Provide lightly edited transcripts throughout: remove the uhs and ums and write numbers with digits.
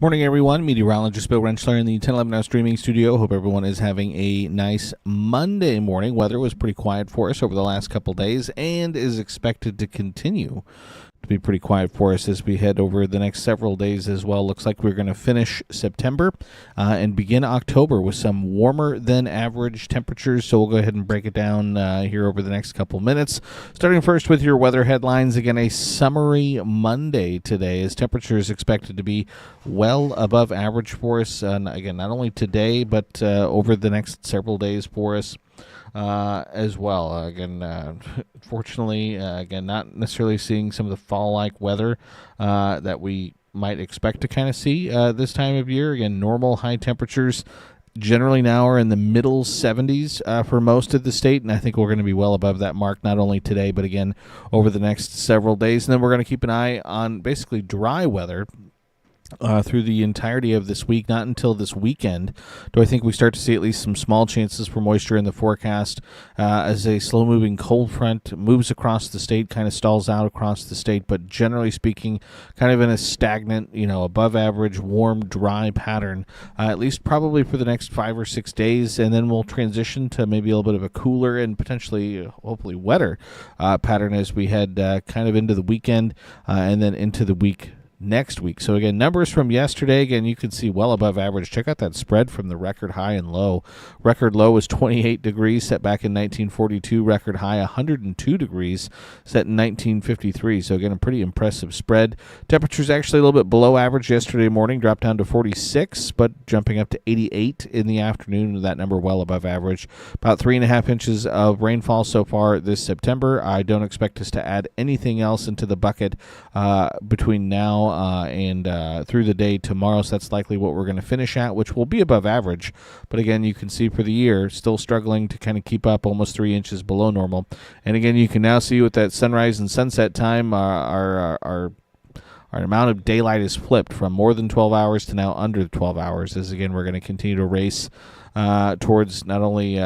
Morning, everyone. Meteorologist Bill Rentschler in the 1011 Now streaming studio. Hope everyone is having a nice Monday morning. Weather was pretty quiet for us over the last couple days and is expected to continue to be pretty quiet for us as we head over the next several days as well. Looks like we're going to finish September and begin October with some warmer than average temperatures. So we'll go ahead and break it down here over the next couple minutes. Starting first with your weather headlines. Again, a summery Monday today as temperatures expected to be well above average for us. Again, not only today, but over the next several days for us. As well. Fortunately, not necessarily seeing some of the fall-like weather that we might expect to kind of see this time of year. Again, normal high temperatures generally now are in the middle 70s for most of the state, and I think we're going to be well above that mark not only today, but again over the next several days. And then we're going to keep an eye on basically dry weather through the entirety of this week. Not until this weekend do I think we start to see at least some small chances for moisture in the forecast as a slow-moving cold front moves across the state, kind of stalls out across the state, but generally speaking, kind of in a stagnant, above average, warm, dry pattern, at least probably for the next 5 or 6 days, and then we'll transition to maybe a little bit of a cooler and potentially, hopefully, wetter pattern as we head kind of into the weekend and then into the week next week. So again, numbers from yesterday, again, you can see well above average. Check out that spread from the record high and low. Record low was 28 degrees set back in 1942. Record high 102 degrees set in 1953. So again, a pretty impressive spread. Temperatures actually a little bit below average yesterday morning, dropped down to 46, but jumping up to 88 in the afternoon. That number well above average. About 3.5 inches of rainfall so far this September. I don't expect us to add anything else into the bucket between now and through the day tomorrow, so that's likely what we're going to finish at, which will be above average. But again, you can see for the year, still struggling to kind of keep up, almost 3 inches below normal. And again, you can now see with that sunrise and sunset time, our amount of daylight is flipped from more than 12 hours to now under 12 hours, as again, we're going to continue to race towards not only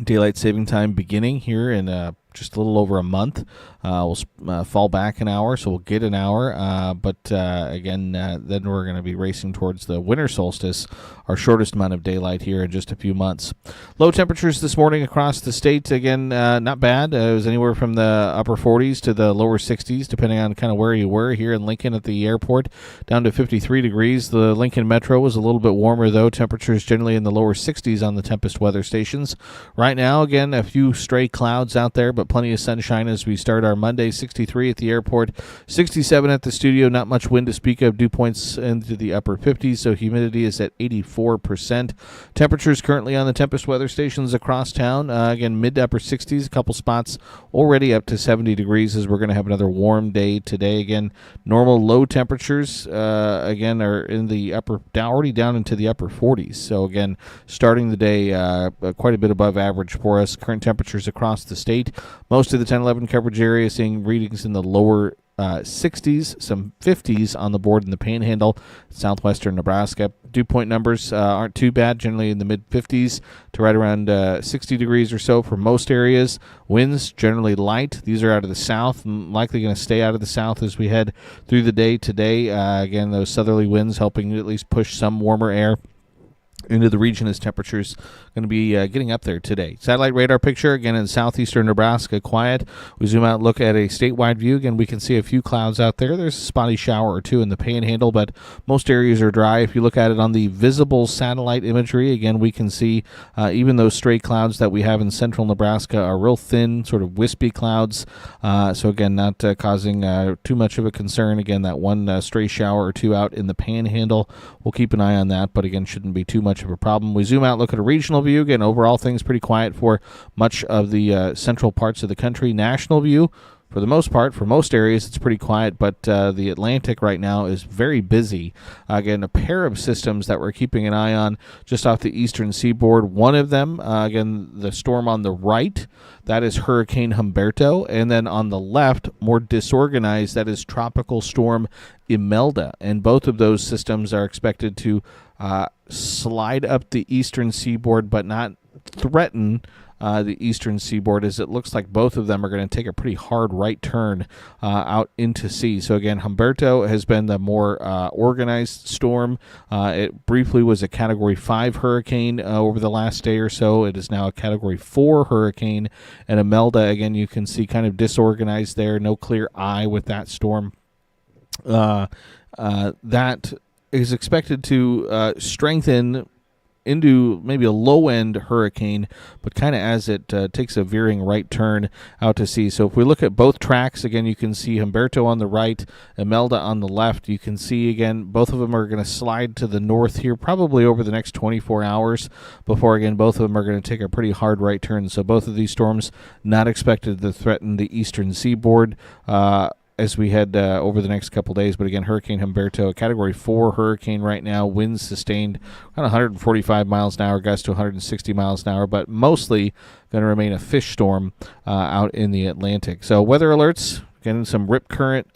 daylight saving time beginning here in just a little over a month. We'll fall back an hour, so we'll get an hour. But then we're going to be racing towards the winter solstice, our shortest amount of daylight here in just a few months. Low temperatures this morning across the state. Again, not bad. It was anywhere from the upper 40s to the lower 60s, depending on kind of where you were. Here in Lincoln at the airport, down to 53 degrees. The Lincoln Metro was a little bit warmer, though. Temperatures generally in the lower 60s on the Tempest weather stations. Right now, again, a few stray clouds out there, but plenty of sunshine as we start our Monday. 63 at the airport, 67 at the studio. Not much wind to speak of. Dew points into the upper 50s, so humidity is at 84%. Temperatures currently on the Tempest weather stations across town, again, mid to upper 60s. A couple spots already up to 70 degrees as we're going to have another warm day today. Again, normal low temperatures, again, are in the already down into the upper 40s. So again, starting the day quite a bit above average for us. Current temperatures across the state. Most of the 10-11 coverage area seeing readings in the lower 60s, some 50s on the board in the Panhandle, southwestern Nebraska. Dew point numbers aren't too bad, generally in the mid-50s to right around 60 degrees or so for most areas. Winds generally light. These are out of the south and likely going to stay out of the south as we head through the day today. Again, those southerly winds helping to at least push some warmer air into the region as temperatures going to be getting up there today. Satellite radar picture, again, in southeastern Nebraska, quiet. We zoom out and look at a statewide view. Again, we can see a few clouds out there. There's a spotty shower or two in the Panhandle, but most areas are dry. If you look at it on the visible satellite imagery, again, we can see even those stray clouds that we have in central Nebraska are real thin, sort of wispy clouds. So, again, not causing too much of a concern. Again, that one stray shower or two out in the Panhandle. We'll keep an eye on that, but, again, shouldn't be too much of a problem. We zoom out, look at a regional view. Again, overall things pretty quiet for much of the central parts of the country. National view, for the most part, for most areas, it's pretty quiet, but the Atlantic right now is very busy. Again, a pair of systems that we're keeping an eye on just off the eastern seaboard. One of them, again, the storm on the right, that is Hurricane Humberto. And then on the left, more disorganized, that is Tropical Storm Imelda. And both of those systems are expected to slide up the eastern seaboard, but not threaten the eastern seaboard, as it looks like both of them are going to take a pretty hard right turn out into sea. So again, Humberto has been the more organized storm. It briefly was a Category 5 hurricane over the last day or so. It is now a Category 4 hurricane. And Imelda, again, you can see kind of disorganized there. No clear eye with that storm. That is expected to strengthen into maybe a low-end hurricane, but kind of as it takes a veering right turn out to sea. So if we look at both tracks, again, you can see Humberto on the right, Imelda on the left. You can see, again, both of them are going to slide to the north here probably over the next 24 hours before, again, both of them are going to take a pretty hard right turn. So both of these storms not expected to threaten the eastern seaboard as we head over the next couple days. But again, Hurricane Humberto, a Category 4 hurricane right now, winds sustained around 145 miles an hour, gusts to 160 miles an hour, but mostly going to remain a fish storm out in the Atlantic. So weather alerts, again, some rip current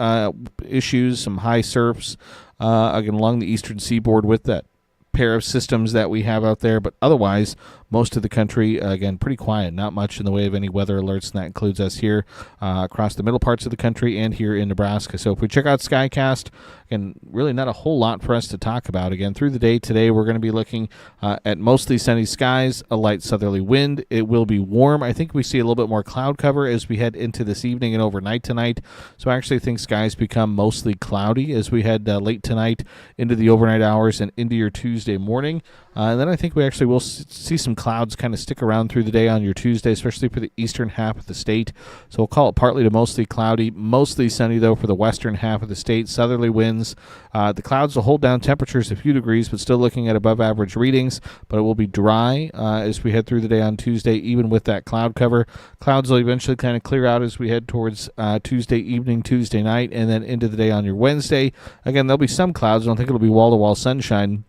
issues, some high surfs, again, along the eastern seaboard with that pair of systems that we have out there, but otherwise most of the country, again, pretty quiet, not much in the way of any weather alerts, and that includes us here across the middle parts of the country and here in Nebraska. So if we check out Skycast, again, really not a whole lot for us to talk about. Again, through the day today, we're going to be looking at mostly sunny skies, a light southerly wind. It will be warm. I think we see a little bit more cloud cover as we head into this evening and overnight tonight. So I actually think skies become mostly cloudy as we head late tonight into the overnight hours and into your Tuesday morning. And then I think we actually will see some clouds kind of stick around through the day on your Tuesday, especially for the eastern half of the state. So we'll call it partly to mostly cloudy, mostly sunny, though, for the western half of the state. Southerly winds. The clouds will hold down temperatures a few degrees, but still looking at above average readings. But it will be dry as we head through the day on Tuesday, even with that cloud cover. Clouds will eventually kind of clear out as we head towards Tuesday evening, Tuesday night, and then into the day on your Wednesday. Again, there'll be some clouds. I don't think it'll be wall-to-wall sunshine,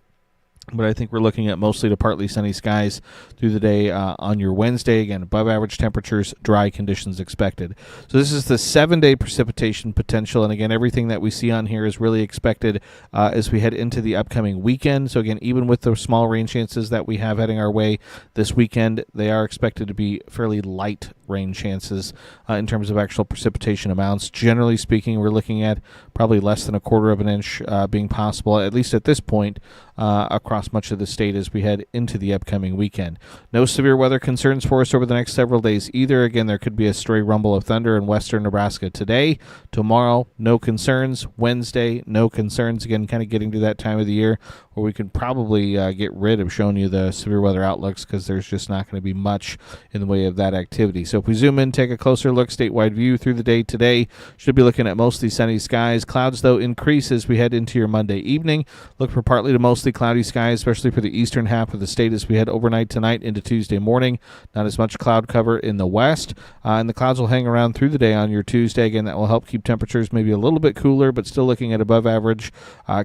but I think we're looking at mostly to partly sunny skies through the day on your Wednesday. Again, above average temperatures, dry conditions expected. So this is the 7-day precipitation potential. And again, everything that we see on here is really expected as we head into the upcoming weekend. So again, even with the small rain chances that we have heading our way this weekend, they are expected to be fairly light rain chances in terms of actual precipitation amounts. Generally speaking, we're looking at probably less than a quarter of an inch being possible, at least at this point, across much of the state as we head into the upcoming weekend. No severe weather concerns for us over the next several days either. Again, there could be a stray rumble of thunder in western Nebraska today. Tomorrow, no concerns. Wednesday, no concerns. Again, kind of getting to that time of the year where we can probably get rid of showing you the severe weather outlooks because there's just not going to be much in the way of that activity. So if we zoom in, take a closer look, statewide view through the day today, should be looking at mostly sunny skies. Clouds, though, increase as we head into your Monday evening. Look for partly to mostly cloudy skies, especially for the eastern half of the state as we head overnight tonight into Tuesday morning. Not as much cloud cover in the west, and the clouds will hang around through the day on your Tuesday. Again, that will help keep temperatures maybe a little bit cooler, but still looking at above average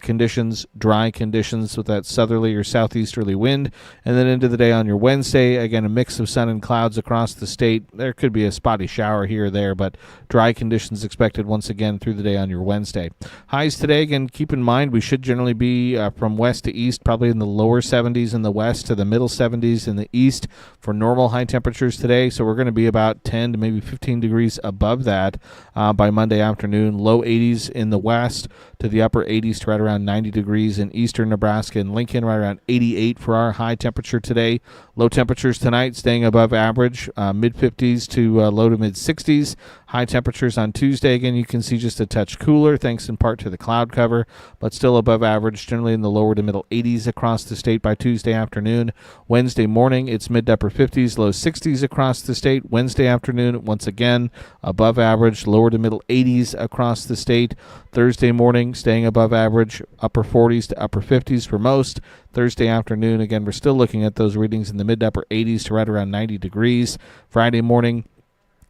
conditions, dry conditions with that southerly or southeasterly wind. And then into the day on your Wednesday, again, a mix of sun and clouds across the state. There could be a spotty shower here or there, but dry conditions expected once again through the day on your Wednesday. Highs today, again, keep in mind we should generally be from west to east, probably in the lower 70s in the west to the middle 70s in the east for normal high temperatures today. So we're going to be about 10 to maybe 15 degrees above that by Monday afternoon. Low 80s in the west to the upper 80s to right around 90 degrees in eastern Nebraska and Lincoln, right around 88 for our high temperature today. Low temperatures tonight staying above average, mid-50s to low to mid-60s. High temperatures on Tuesday, again, you can see just a touch cooler thanks in part to the cloud cover, but still above average, generally in the lower to middle 80s across the state by Tuesday afternoon. Wednesday morning, it's mid to upper 50s, low 60s across the state. Wednesday afternoon, once again, above average, lower to middle 80s across the state. Thursday morning, staying above average, upper 40s to upper 50s for most. Thursday afternoon, again, we're still looking at those readings in the mid to upper 80s to right around 90 degrees. Friday morning,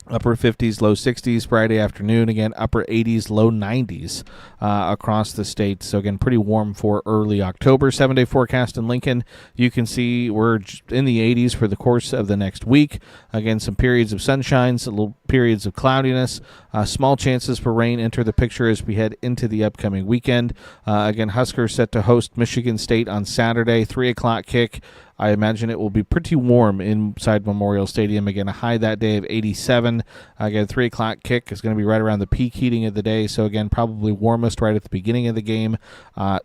upper 50s, low 60s. Friday afternoon, again, upper 80s, low 90s across the state. So, again, pretty warm for early October. 7-day forecast in Lincoln. You can see we're in the 80s for the course of the next week. Again, some periods of sunshine, some little periods of cloudiness. Small chances for rain enter the picture as we head into the upcoming weekend. Again, Huskers set to host Michigan State on Saturday, 3 o'clock kick. I imagine it will be pretty warm inside Memorial Stadium. Again, a high that day of 87. Again, 3 o'clock kick is going to be right around the peak heating of the day. So, again, probably warmest right at the beginning of the game,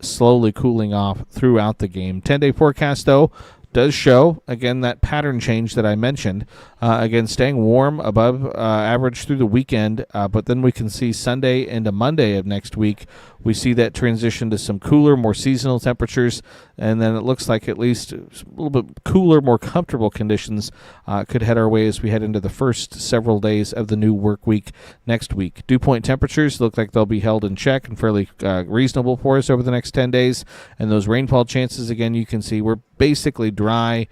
slowly cooling off throughout the game. 10-day forecast, though, does show, again, that pattern change that I mentioned. Again, staying warm above average through the weekend, but then we can see Sunday into Monday of next week, we see that transition to some cooler, more seasonal temperatures, and then it looks like at least a little bit cooler, more comfortable conditions could head our way as we head into the first several days of the new work week next week. Dew point temperatures look like they'll be held in check and fairly reasonable for us over the next 10 days, and those rainfall chances, again, you can see we're basically dry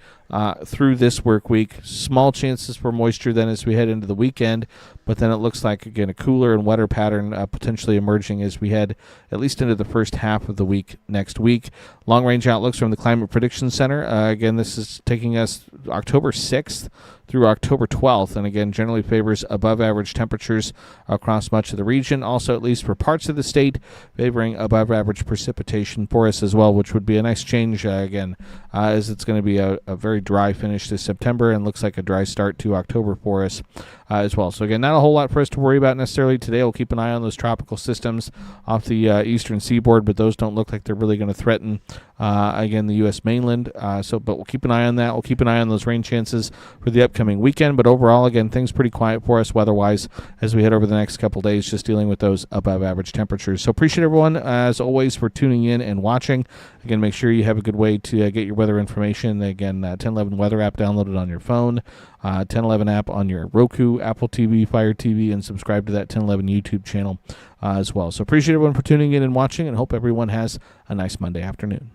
through this work week. Small chances for moisture then as we head into the weekend, but then it looks like, again, a cooler and wetter pattern potentially emerging as we head at least into the first half of the week next week. Long-range outlooks from the Climate Prediction Center. Again, this is taking us October 6th through October 12th, and again, generally favors above-average temperatures across much of the region. Also, at least for parts of the state, favoring above-average precipitation for us as well, which would be a nice change, again, as it's going to be a very dry finish to September and looks like a dry start to October for us as well. So, again, not a whole lot for us to worry about necessarily today. We'll keep an eye on those tropical systems off the eastern seaboard, but those don't look like they're really going to threaten, again, the U.S. mainland. But we'll keep an eye on that. We'll keep an eye on those rain chances for the upcoming weekend. But overall, again, things pretty quiet for us weather-wise as we head over the next couple days, just dealing with those above-average temperatures. So appreciate everyone, as always, for tuning in and watching. Again, make sure you have a good way to get your weather information. Again, 1011 Weather app downloaded on your phone, 1011 app on your Roku, Apple TV, Fire TV, and subscribe to that 1011 YouTube channel as well. So appreciate everyone for tuning in and watching, and hope everyone has a nice Monday afternoon.